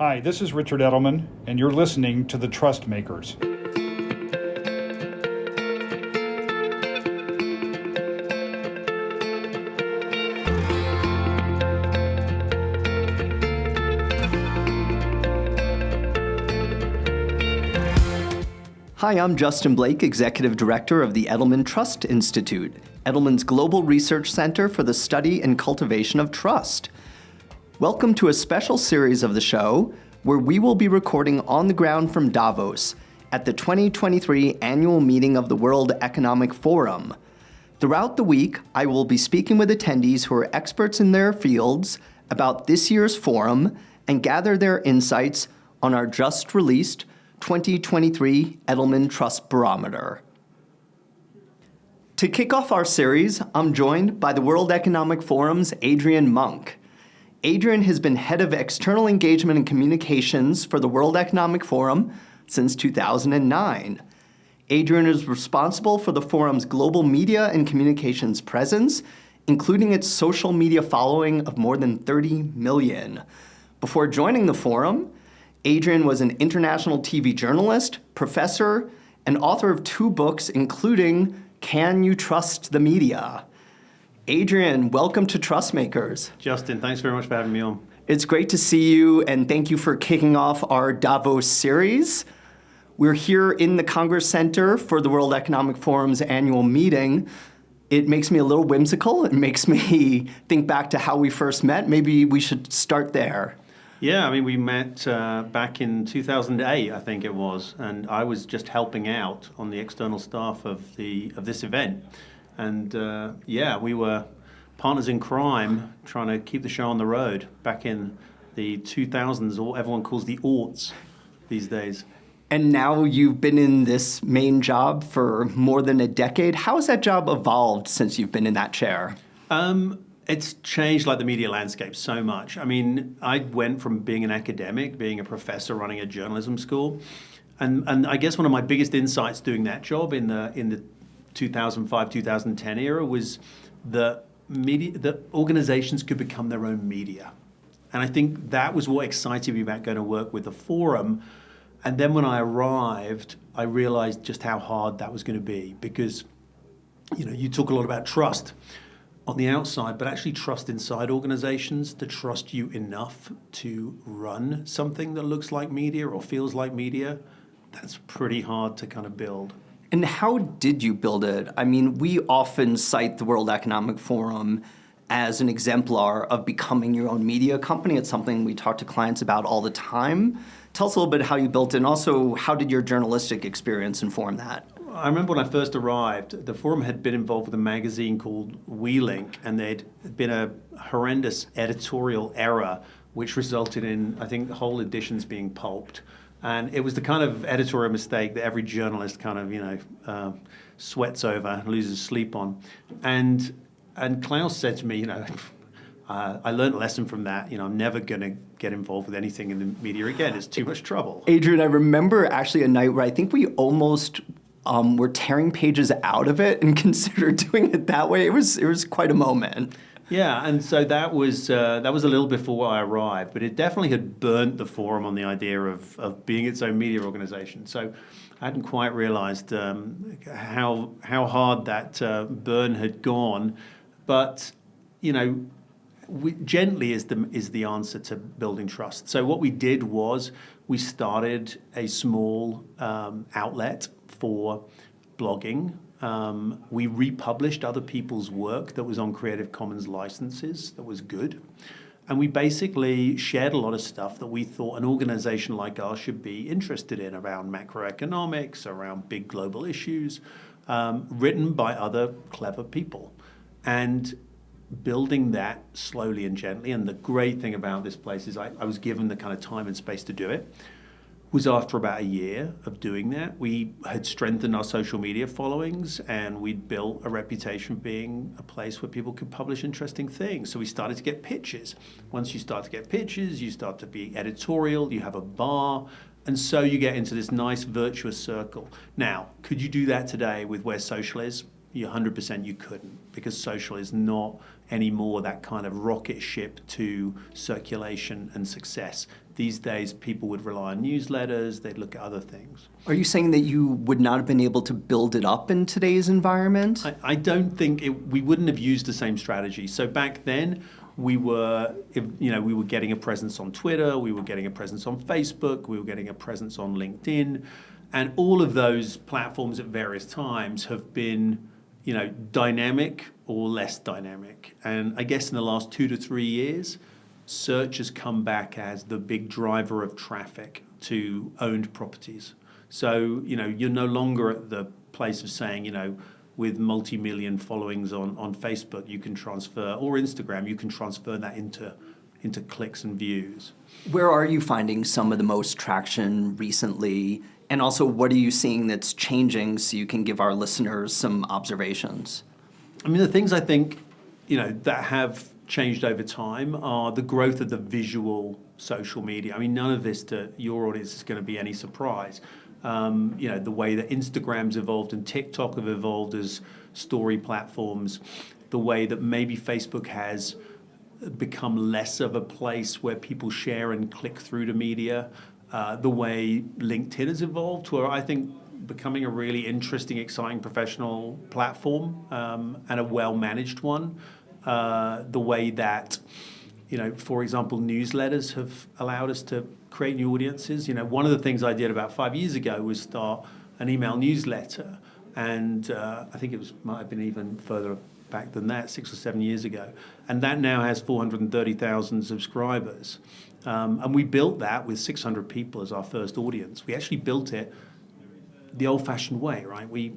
Hi, this is Richard Edelman, and you're listening to The Trust Makers. Hi, I'm Justin Blake, Executive Director of the Edelman Trust Institute, Edelman's global research center for the study and cultivation of trust. Welcome to a special series of the show where we will be recording on the ground from Davos at the 2023 annual meeting of the World Economic Forum. Throughout the week, I will be speaking with attendees who are experts in their fields about this year's forum and gather their insights on our just released 2023 Edelman Trust Barometer. To kick off our series, I'm joined by the World Economic Forum's Adrian Monck. Adrian has been head of external engagement and communications for the World Economic Forum since 2009. Adrian is responsible for the forum's global media and communications presence, including its social media following of more than 30 million. Before joining the forum, Adrian was an international TV journalist, professor, and author of 2 books, including Can You Trust the Media? Adrian, welcome to Trust Makers. Justin, thanks very much for having me on. It's great to see you, and thank you for kicking off our Davos series. We're here in the Congress Center for the World Economic Forum's annual meeting. It makes me a little whimsical. It makes me think back to how we first met. Maybe we should start there. Yeah, I mean, we met back in 2008, I think it was, and I was just helping out on the external staff of this event. And we were partners in crime trying to keep the show on the road back in the 2000s, or everyone calls the aughts these days. And now you've been in this main job for more than a decade. How has that job evolved since you've been in that chair? It's changed like the media landscape so much. I mean, I went from being an academic, being a professor running a journalism school, and I guess one of my biggest insights doing that job in the 2005-2010 era was that organizations could become their own media. And I think that was what excited me about going to work with the forum. And then when I arrived, I realized just how hard that was going to be, because you talk a lot about trust on the outside, but actually trust inside organizations to trust you enough to run something that looks like media or feels like media, that's pretty hard to kind of build. And how did you build it? I mean, we often cite the World Economic Forum as an exemplar of becoming your own media company. It's something we talk to clients about all the time. Tell us a little bit how you built it, and also how did your journalistic experience inform that? I remember when I first arrived, the forum had been involved with a magazine called WeLink, and there'd been a horrendous editorial error which resulted in, I think, whole editions being pulped. And it was the kind of editorial mistake that every journalist kind of, sweats over and loses sleep on. And Klaus said to me, I learned a lesson from that. I'm never going to get involved with anything in the media again. It's too much trouble. Adrian, I remember actually a night where I think we almost were tearing pages out of it and considered doing it that way. It was quite a moment. Yeah, and so that was a little before I arrived, but it definitely had burnt the forum on the idea of being its own media organization. So I hadn't quite realized how hard that burn had gone. But gently is the answer to building trust. So what we did was we started a small outlet for blogging. We republished other people's work that was on Creative Commons licenses that was good. And we basically shared a lot of stuff that we thought an organization like ours should be interested in around macroeconomics, around big global issues, written by other clever people. And building that slowly and gently. And the great thing about this place is I was given the kind of time and space to do it. Was after about a year of doing that, we had strengthened our social media followings, and we'd built a reputation of being a place where people could publish interesting things. So we started to get pitches. Once you start to get pitches, you start to be editorial, you have a bar, and so you get into this nice virtuous circle. Now, could you do that today with where social is? 100% you couldn't, because social is not anymore that kind of rocket ship to circulation and success. these days people would rely on newsletters, they'd look at other things. Are you saying that you would not have been able to build it up in today's environment? I don't think we wouldn't have used the same strategy. So back then, we were getting a presence on Twitter, we were getting a presence on Facebook, we were getting a presence on LinkedIn, and all of those platforms at various times have been, dynamic or less dynamic. And I guess in the last 2 to 3 years, search has come back as the big driver of traffic to owned properties. So, you're no longer at the place of saying, with multi-million followings on Facebook, you can transfer, or Instagram, you can transfer that into clicks and views. Where are you finding some of the most traction recently? And also, what are you seeing that's changing so you can give our listeners some observations? I mean, the things I think, that have changed over time are the growth of the visual social media. I mean, none of this to your audience is going to be any surprise. The way that Instagram's evolved and TikTok have evolved as story platforms, the way that maybe Facebook has become less of a place where people share and click through to media, the way LinkedIn has evolved to, I think, becoming a really interesting, exciting professional platform and a well-managed one. The way that, for example, newsletters have allowed us to create new audiences. One of the things I did about 5 years ago was start an email newsletter. And I think might have been even further back than that, 6 or 7 years ago. And that now has 430,000 subscribers. And we built that with 600 people as our first audience. We actually built it the old-fashioned way, right? We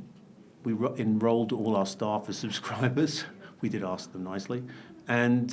enrolled all our staff as subscribers. We did ask them nicely. And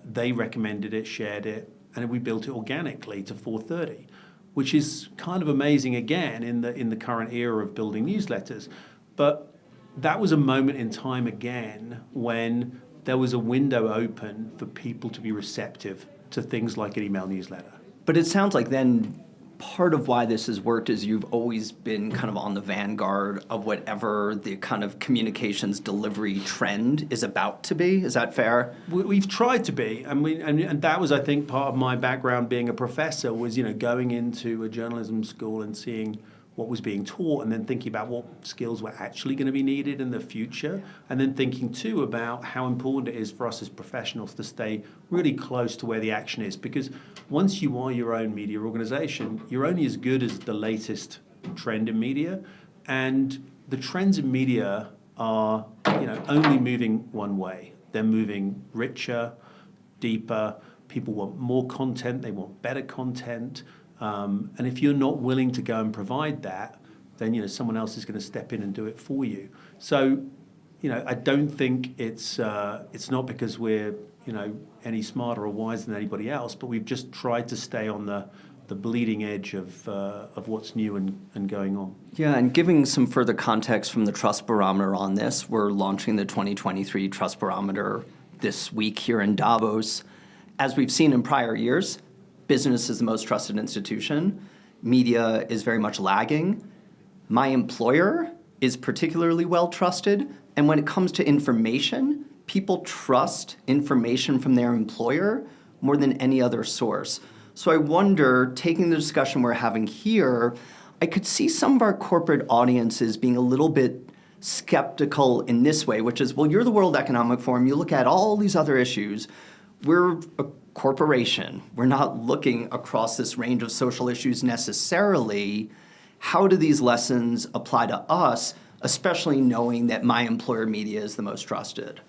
they recommended it, shared it, and we built it organically to 430, which is kind of amazing again in the current era of building newsletters. But that was a moment in time again when there was a window open for people to be receptive to things like an email newsletter. But it sounds like then part of why this has worked is you've always been kind of on the vanguard of whatever the kind of communications delivery trend is about to be. Is that fair? We've tried to be, and that was, I think, part of my background being a professor was, going into a journalism school and seeing what was being taught and then thinking about what skills were actually going to be needed in the future, and then thinking too about how important it is for us as professionals to stay really close to where the action is, because once you are your own media organization, you're only as good as the latest trend in media, and the trends in media are only moving one way. They're moving richer, deeper. People want more content, they want better content. And if you're not willing to go and provide that, then someone else is going to step in and do it for you. So, I don't think it's not because we're any smarter or wiser than anybody else, but we've just tried to stay on the bleeding edge of what's new and going on. Yeah, and giving some further context from the Trust Barometer on this, we're launching the 2023 Trust Barometer this week here in Davos. As we've seen in prior years, business is the most trusted institution. Media is very much lagging. My employer is particularly well trusted. And when it comes to information, people trust information from their employer more than any other source. So I wonder, taking the discussion we're having here, I could see some of our corporate audiences being a little bit skeptical in this way, which is, well, you're the World Economic Forum, you look at all these other issues. We're a corporation. We're not looking across this range of social issues necessarily. How do these lessons apply to us, especially knowing that my employer media is the most trusted?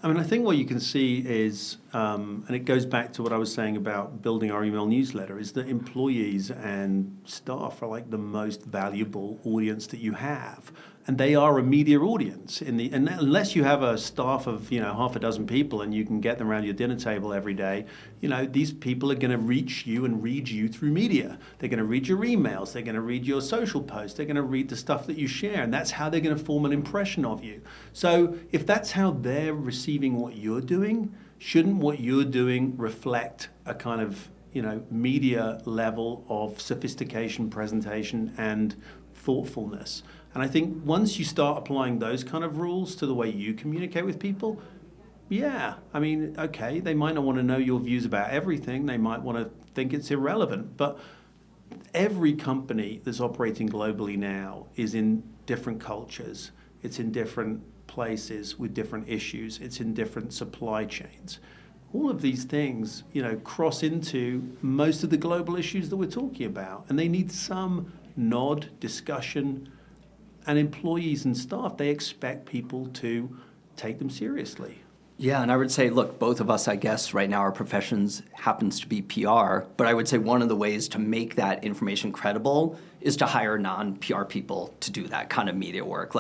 I mean, I think what you can see is, and it goes back to what I was saying about building our email newsletter, is that employees and staff are like the most valuable audience that you have. And they are a media audience. And unless you have a staff of half a dozen people and you can get them around your dinner table every day, these people are going to reach you and read you through media. They're going to read your emails. They're going to read your social posts. They're going to read the stuff that you share, and that's how they're going to form an impression of you. So if that's how they're receiving what you're doing, shouldn't what you're doing reflect a kind of media level of sophistication, presentation, and thoughtfulness? And I think once you start applying those kind of rules to the way you communicate with people, yeah, I mean, okay, they might not want to know your views about everything. They might want to think it's irrelevant. But every company that's operating globally now is in different cultures. It's in different places with different issues. It's in different supply chains. All of these things, cross into most of the global issues that we're talking about. And they need some nod, discussion, and employees and staff, they expect people to take them seriously. Yeah, and I would say, look, both of us, I guess, right now our professions happens to be PR, but I would say one of the ways to make that information credible is to hire non-PR people to do that kind of media work.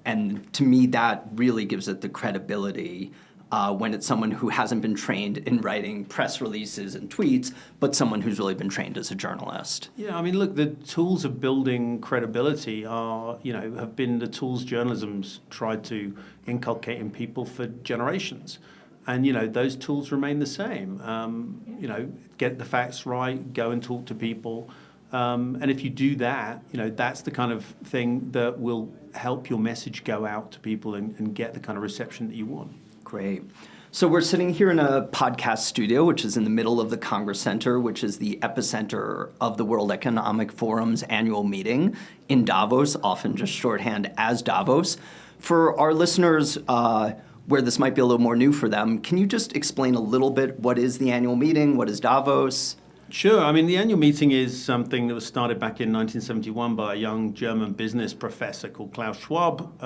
And to me, that really gives it the credibility when it's someone who hasn't been trained in writing press releases and tweets, but someone who's really been trained as a journalist. Yeah, I mean, look, the tools of building credibility have been the tools journalism's tried to inculcate in people for generations. And, those tools remain the same. Get the facts right, go and talk to people. And if you do that, that's the kind of thing that will help your message go out to people and get the kind of reception that you want. Great. So we're sitting here in a podcast studio, which is in the middle of the Congress Center, which is the epicenter of the World Economic Forum's annual meeting in Davos, often just shorthand as Davos. For our listeners, where this might be a little more new for them, can you just explain a little bit what is the annual meeting? What is Davos? Sure. I mean, the annual meeting is something that was started back in 1971 by a young German business professor called Klaus Schwab,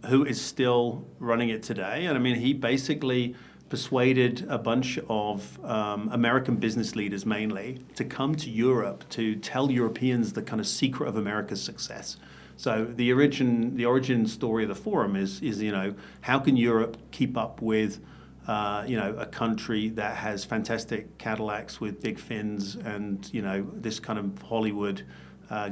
who is still running it today. And I mean, he basically persuaded a bunch of American business leaders mainly to come to Europe to tell Europeans the kind of secret of America's success. So the origin story of the forum is how can Europe keep up with a country that has fantastic Cadillacs with big fins and, this kind of Hollywood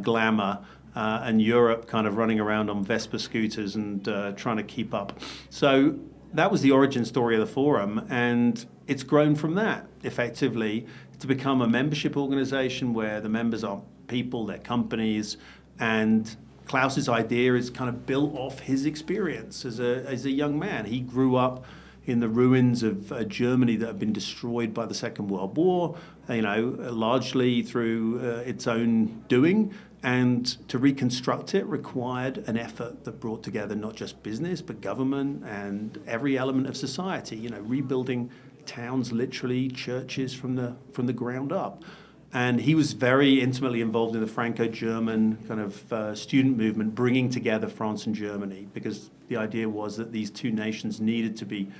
glamour, and Europe kind of running around on Vespa scooters and trying to keep up. So that was the origin story of the forum, and it's grown from that, effectively, to become a membership organization where the members are people, they're companies, and Klaus's idea is kind of built off his experience as a young man. He grew up in the ruins of Germany that had been destroyed by the Second World War, largely through its own doing. And to reconstruct it required an effort that brought together not just business, but government and every element of society, rebuilding towns, literally churches from the ground up. And he was very intimately involved in the Franco-German kind of student movement, bringing together France and Germany, because the idea was that these two nations needed to be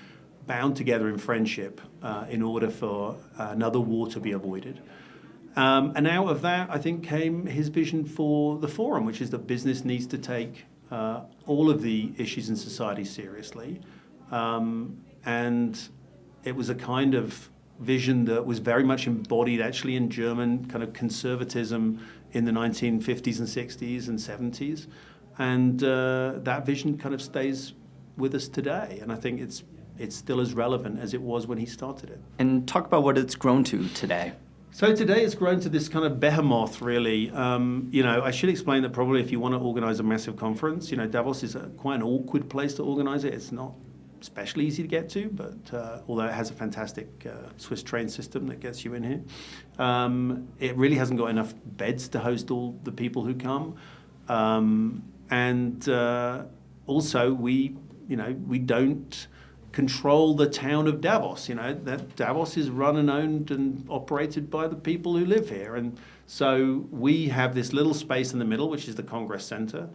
bound together in friendship in order for another war to be avoided. And out of that, I think, came his vision for the forum, which is that business needs to take all of the issues in society seriously. And it was a kind of vision that was very much embodied actually in German kind of conservatism in the 1950s and 60s and 70s. And that vision kind of stays with us today. And I think it's still as relevant as it was when he started it. And talk about what it's grown to today. So today it's grown to this kind of behemoth, really. I should explain that probably if you want to organize a massive conference, Davos is quite an awkward place to organize it. It's not especially easy to get to, but although it has a fantastic Swiss train system that gets you in here, it really hasn't got enough beds to host all the people who come. And also we don't control the town of Davos. That Davos is run and owned and operated by the people who live here. And so we have this little space in the middle, which is the Congress Center.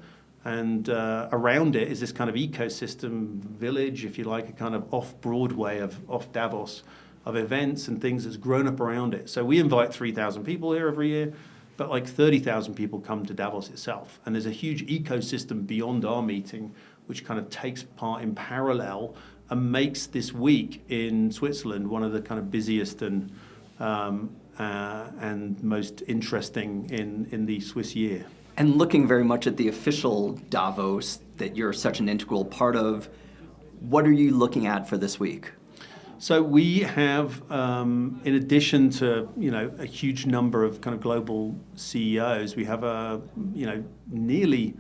And around it is this kind of ecosystem village, if you like, a kind of off-Broadway off Davos of events and things that's grown up around it. So we invite 3,000 people here every year, but like 30,000 people come to Davos itself. And there's a huge ecosystem beyond our meeting, which kind of takes part in parallel and makes this week in Switzerland one of the kind of busiest and most interesting in the Swiss year. And looking very much at the official Davos that you're such an integral part of, what are you looking at for this week? So we have, in addition to a huge number of kind of global CEOs, we have nearly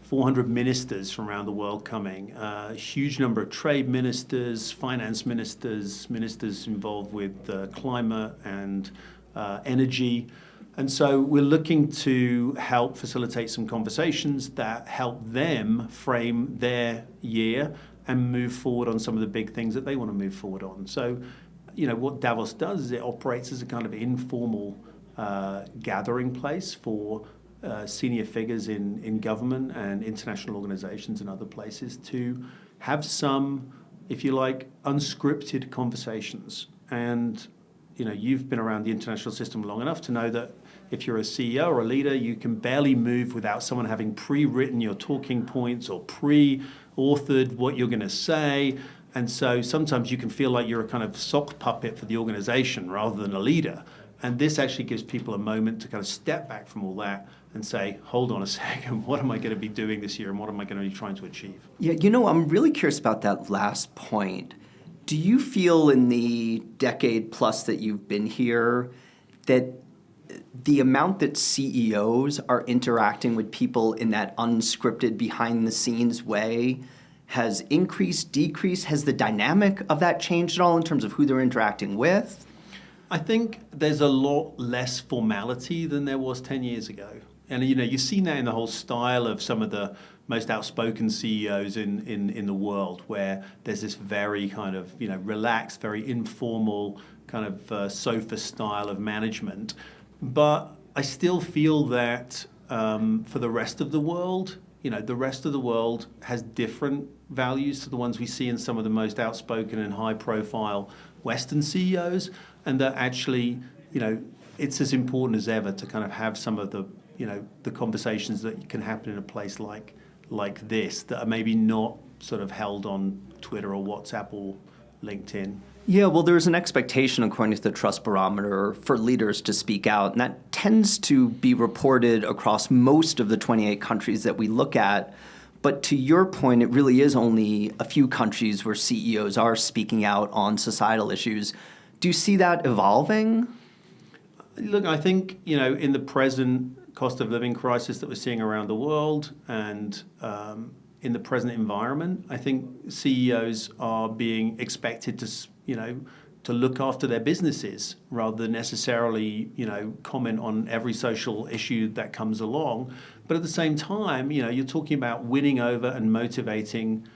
400 ministers from around the world coming. A huge number of trade ministers, finance ministers, ministers involved with climate and energy. And so we're looking to help facilitate some conversations that help them frame their year and move forward on some of the big things that they want to move forward on. So, what Davos does is it operates as a kind of informal gathering place for senior figures in government and international organizations and other places to have some, if you like, unscripted conversations. And you've been around the international system long enough to know that if you're a CEO or a leader, you can barely move without someone having pre-written your talking points or pre-authored what you're going to say. And so sometimes you can feel like you're a kind of sock puppet for the organization rather than a leader. And this actually gives people a moment to kind of step back from all that and say, hold on a second, what am I going to be doing this year and what am I going to be trying to achieve? Yeah, I'm really curious about that last point. Do you feel in the decade plus that you've been here that the amount that CEOs are interacting with people in that unscripted, behind-the-scenes way has increased, decreased? Has the dynamic of that changed at all in terms of who they're interacting with? I think there's a lot less formality than there was 10 years ago. And you've seen that in the whole style of some of the most outspoken CEOs in the world, where there's this very kind of relaxed, very informal kind of sofa style of management. But I still feel that for the rest of the world, the rest of the world has different values to the ones we see in some of the most outspoken and high-profile Western CEOs, and that actually, it's as important as ever to kind of have some of the, the conversations that can happen in a place like this that are maybe not sort of held on Twitter or WhatsApp or LinkedIn. Yeah, well, there's an expectation, according to the Trust Barometer, for leaders to speak out, and that tends to be reported across most of the 28 countries that we look at. But to your point, it really is only a few countries where CEOs are speaking out on societal issues. Do you see that evolving? Look, I think, in the present cost of living crisis that we're seeing around the world and in the present environment, I think CEOs are being expected to look after their businesses rather than necessarily, comment on every social issue that comes along. But at the same time, you're talking about winning over and motivating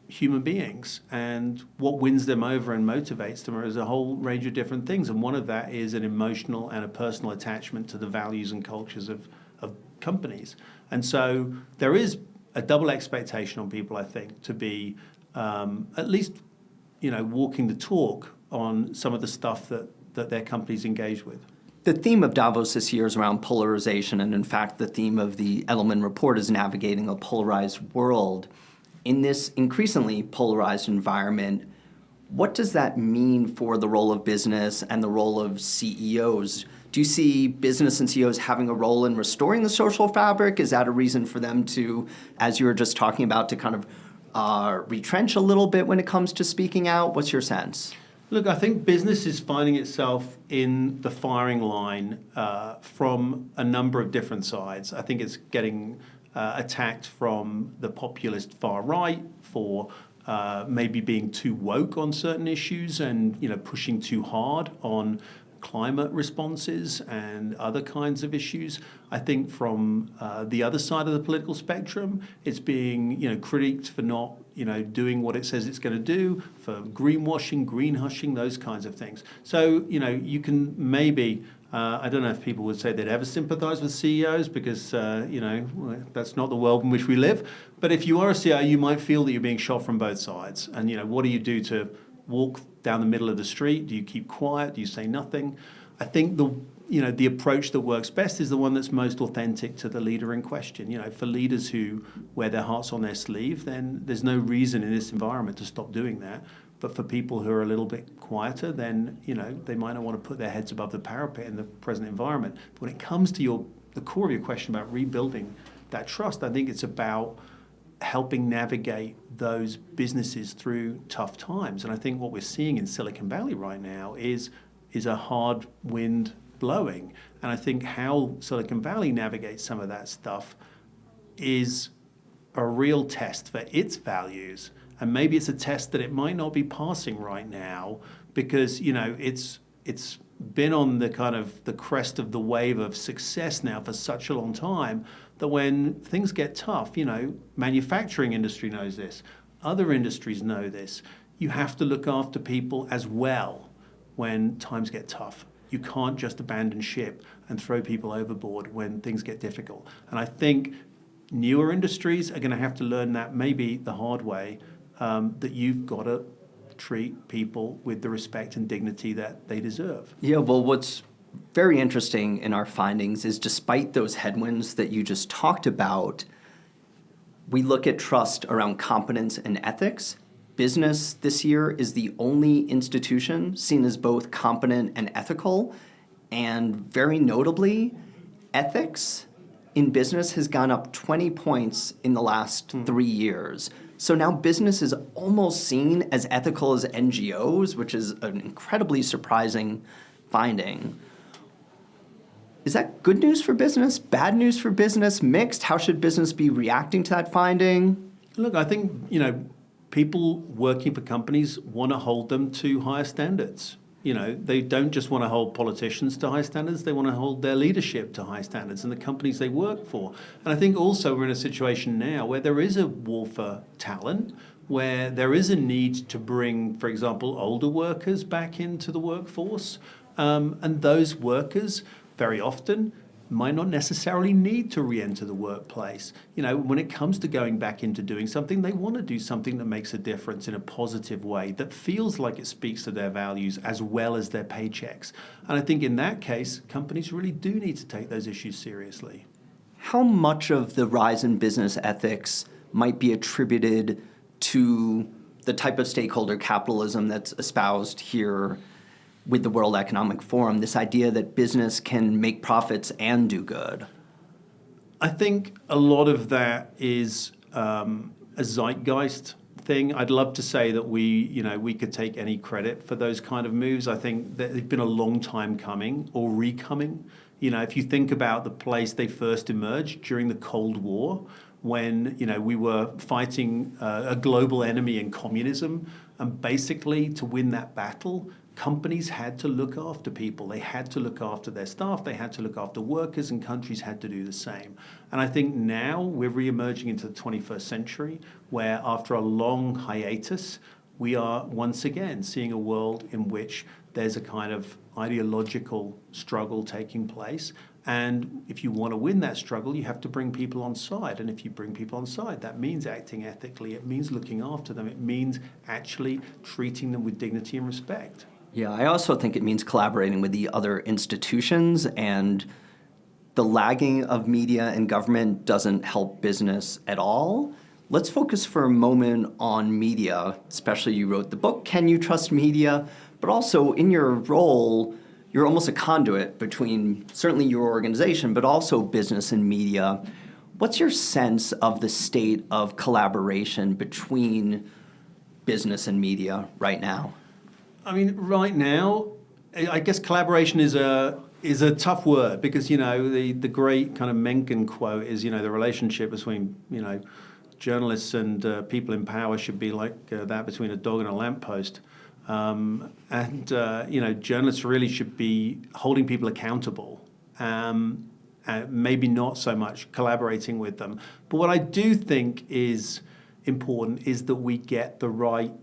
human beings, and what wins them over and motivates them is a whole range of different things. And one of that is an emotional and a personal attachment to the values and cultures of companies. And so there is a double expectation on people, I think, to be at least, walking the talk on some of the stuff that their companies engage with. The theme of Davos this year is around polarization, and in fact, the theme of the Edelman report is navigating a polarized world. In this increasingly polarized environment, what does that mean for the role of business and the role of CEOs? Do you see business and CEOs having a role in restoring the social fabric? Is that a reason for them to, as you were just talking about, to kind of retrench a little bit when it comes to speaking out? What's your sense? Look, I think business is finding itself in the firing line from a number of different sides. I think it's getting attacked from the populist far right for maybe being too woke on certain issues and pushing too hard on climate responses and other kinds of issues. I think from the other side of the political spectrum, it's being critiqued for not doing what it says it's going to do, for greenwashing, green hushing, those kinds of things. So you can maybe. I don't know if people would say they'd ever sympathize with CEOs because, that's not the world in which we live. But if you are a CEO, you might feel that you're being shot from both sides. And, what do you do to walk down the middle of the street? Do you keep quiet? Do you say nothing? I think the approach that works best is the one that's most authentic to the leader in question. For leaders who wear their hearts on their sleeve, then there's no reason in this environment to stop doing that. But for people who are a little bit quieter, then they might not want to put their heads above the parapet in the present environment. But when it comes to the core of your question about rebuilding that trust, I think it's about helping navigate those businesses through tough times. And I think what we're seeing in Silicon Valley right now is a hard wind blowing. And I think how Silicon Valley navigates some of that stuff is a real test for its values. And maybe it's a test that it might not be passing right now because, it's been on the kind of the crest of the wave of success now for such a long time that when things get tough, manufacturing industry knows this, other industries know this. You have to look after people as well when times get tough. You can't just abandon ship and throw people overboard when things get difficult. And I think newer industries are going to have to learn that maybe the hard way, that you've got to treat people with the respect and dignity that they deserve. Yeah, well, what's very interesting in our findings is despite those headwinds that you just talked about, we look at trust around competence and ethics. Business this year is the only institution seen as both competent and ethical. And very notably, ethics in business has gone up 20 points in the last 3 years. So now business is almost seen as ethical as NGOs, which is an incredibly surprising finding. Is that good news for business, bad news for business, mixed? How should business be reacting to that finding? Look, I think, people working for companies want to hold them to higher standards. They don't just want to hold politicians to high standards, they want to hold their leadership to high standards and the companies they work for. And I think also we're in a situation now where there is a war for talent, where there is a need to bring, for example, older workers back into the workforce. And those workers very often might not necessarily need to re-enter the workplace. When it comes to going back into doing something, they want to do something that makes a difference in a positive way, that feels like it speaks to their values as well as their paychecks. And I think in that case, companies really do need to take those issues seriously. How much of the rise in business ethics might be attributed to the type of stakeholder capitalism that's espoused here with the World Economic Forum, this idea that business can make profits and do good? I think a lot of that is a zeitgeist thing. I'd love to say that we could take any credit for those kind of moves. I think that they've been a long time coming or recoming. If you think about the place they first emerged during the Cold War, when we were fighting a global enemy in communism, and basically to win that battle, companies had to look after people. They had to look after their staff. They had to look after workers, and countries had to do the same. And I think now we're re-emerging into the 21st century, where after a long hiatus, we are once again seeing a world in which there's a kind of ideological struggle taking place. And if you want to win that struggle, you have to bring people on side. And if you bring people on side, that means acting ethically. It means looking after them. It means actually treating them with dignity and respect. Yeah, I also think it means collaborating with the other institutions, and the lagging of media and government doesn't help business at all. Let's focus for a moment on media, especially you wrote the book, Can You Trust Media? But also in your role, you're almost a conduit between certainly your organization, but also business and media. What's your sense of the state of collaboration between business and media right now? I mean, right now, I guess collaboration is a tough word because, the great kind of Mencken quote is, the relationship between, journalists and people in power should be like that between a dog and a lamppost. Journalists really should be holding people accountable, maybe not so much collaborating with them. But what I do think is important is that we get the right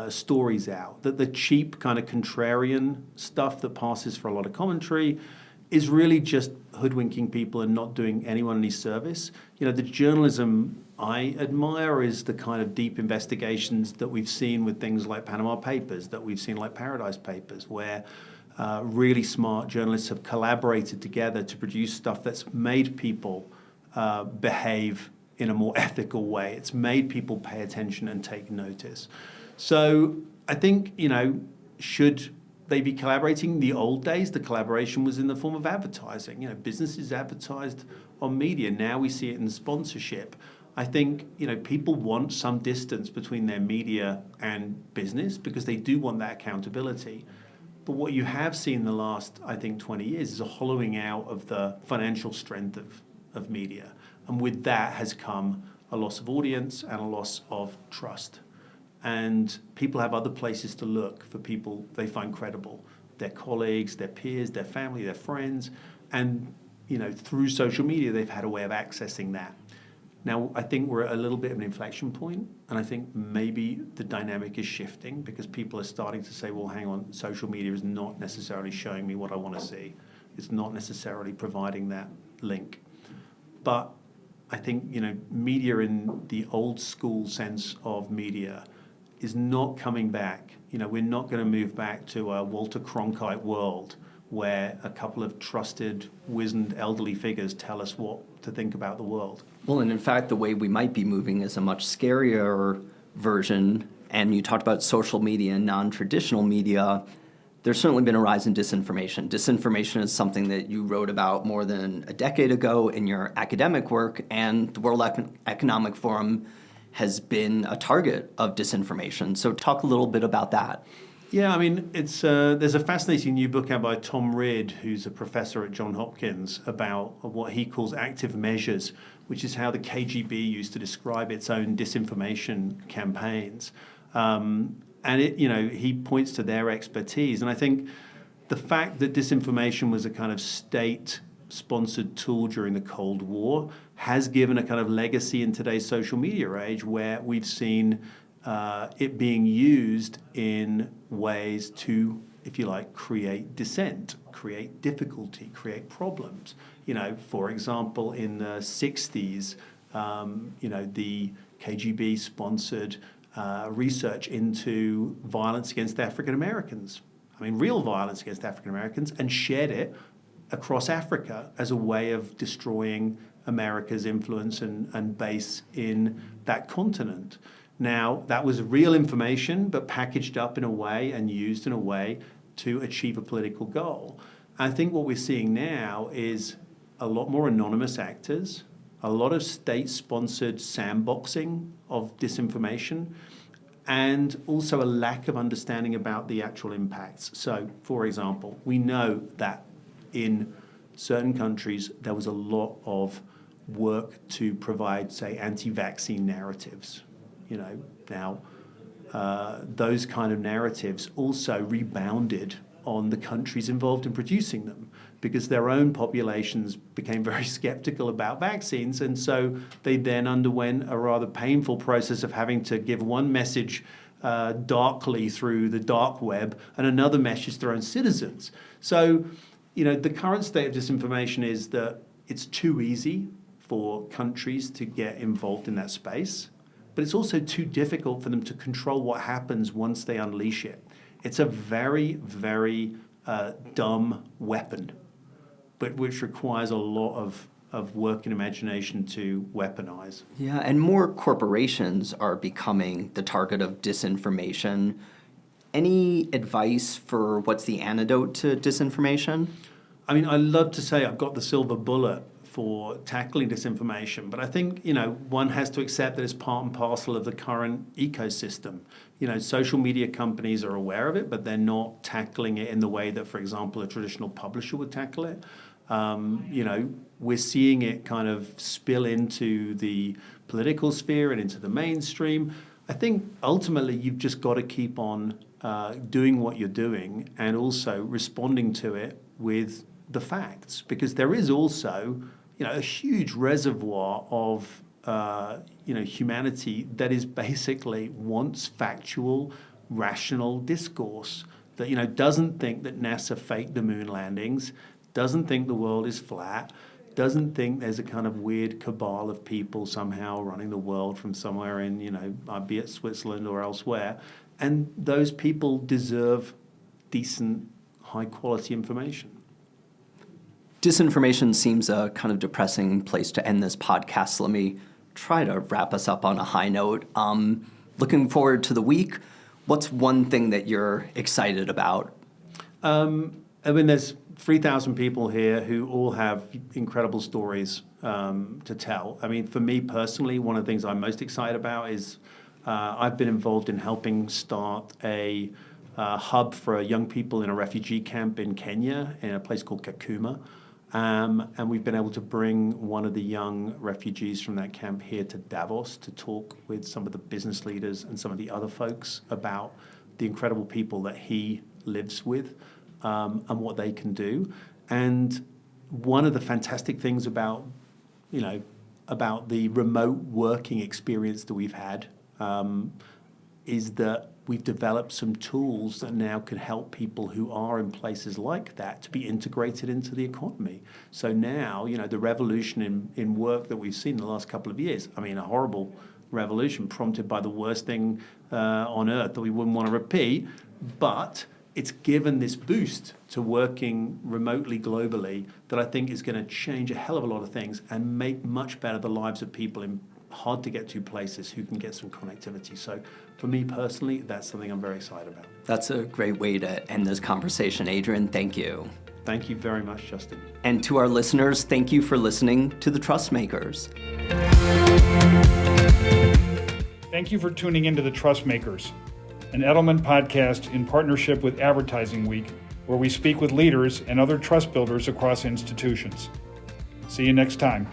stories out, that the cheap kind of contrarian stuff that passes for a lot of commentary is really just hoodwinking people and not doing anyone any service. The journalism I admire is the kind of deep investigations that we've seen with things like Panama Papers, that we've seen like Paradise Papers, where really smart journalists have collaborated together to produce stuff that's made people behave in a more ethical way. It's made people pay attention and take notice. So I think, should they be collaborating? The old days, the collaboration was in the form of advertising. Businesses advertised on media. Now we see it in sponsorship. I think, people want some distance between their media and business because they do want that accountability. But what you have seen in the last, I think, 20 years is a hollowing out of the financial strength of media. And with that has come a loss of audience and a loss of trust. And people have other places to look for people they find credible. their colleagues, their peers, their family, their friends, and through social media, they've had a way of accessing that. Now, I think we're at a little bit of an inflection point, and I think maybe the dynamic is shifting because people are starting to say, well, hang on, social media is not necessarily showing me what I want to see. It's not necessarily providing that link. But I think, media in the old school sense of media is not coming back. We're not going to move back to a Walter Cronkite world where a couple of trusted, wizened, elderly figures tell us what to think about the world. Well, and in fact, the way we might be moving is a much scarier version. And you talked about social media and non-traditional media. There's certainly been a rise in disinformation. Disinformation is something that you wrote about more than a decade ago in your academic work, and the World Economic Forum has been a target of disinformation. So talk a little bit about that. Yeah, I mean, there's a fascinating new book out by Tom Ridd, who's a professor at Johns Hopkins, about what he calls active measures, which is how the KGB used to describe its own disinformation campaigns. And he points to their expertise. And I think the fact that disinformation was a kind of state-sponsored tool during the Cold War has given a kind of legacy in today's social media age where we've seen it being used in ways to, if you like, create dissent, create difficulty, create problems. For example, in the 60s, the KGB sponsored research into violence against African Americans. I mean, real violence against African Americans, and shared it across Africa as a way of destroying America's influence and base in that continent. Now, that was real information, but packaged up in a way and used in a way to achieve a political goal. I think what we're seeing now is a lot more anonymous actors, a lot of state-sponsored sandboxing of disinformation, and also a lack of understanding about the actual impacts. So, for example, we know that in certain countries there was a lot of work to provide, say, anti-vaccine narratives. Now, those kind of narratives also rebounded on the countries involved in producing them because their own populations became very skeptical about vaccines, and so they then underwent a rather painful process of having to give one message darkly through the dark web and another message to their own citizens. So, the current state of disinformation is that it's too easy for countries to get involved in that space, but it's also too difficult for them to control what happens once they unleash it. It's a very, very dumb weapon, but which requires a lot of work and imagination to weaponize. Yeah, and more corporations are becoming the target of disinformation. Any advice for what's the antidote to disinformation? I mean, I love to say I've got the silver bullet for tackling disinformation, but I think, one has to accept that it's part and parcel of the current ecosystem. Social media companies are aware of it, but they're not tackling it in the way that, for example, a traditional publisher would tackle it. We're seeing it kind of spill into the political sphere and into the mainstream. I think ultimately you've just got to keep on doing what you're doing and also responding to it with the facts, because there is also a huge reservoir of humanity that is basically wants factual, rational discourse that doesn't think that NASA faked the moon landings, doesn't think the world is flat, doesn't think there's a kind of weird cabal of people somehow running the world from somewhere in be it Switzerland or elsewhere, and those people deserve decent, high quality information. Disinformation seems a kind of depressing place to end this podcast, so let me try to wrap us up on a high note. Looking forward to the week, what's one thing that you're excited about? There's 3,000 people here who all have incredible stories to tell. I mean, for me personally, one of the things I'm most excited about is I've been involved in helping start a hub for young people in a refugee camp in Kenya in a place called Kakuma. And we've been able to bring one of the young refugees from that camp here to Davos to talk with some of the business leaders and some of the other folks about the incredible people that he lives with. and what they can do. And one of the fantastic things about the remote working experience that we've had is that we've developed some tools that now can help people who are in places like that to be integrated into the economy. So now, the revolution in work that we've seen in the last couple of years, a horrible revolution prompted by the worst thing on earth that we wouldn't want to repeat, but it's given this boost to working remotely globally that I think is going to change a hell of a lot of things and make much better the lives of people in hard to get to places who can get some connectivity. So for me personally, that's something I'm very excited about. That's a great way to end this conversation, Adrian. Thank you. Thank you very much, Justin. And to our listeners, thank you for listening to The Trust Makers. Thank you for tuning into The Trust Makers, an Edelman podcast in partnership with Advertising Week, where we speak with leaders and other trust builders across institutions. See you next time.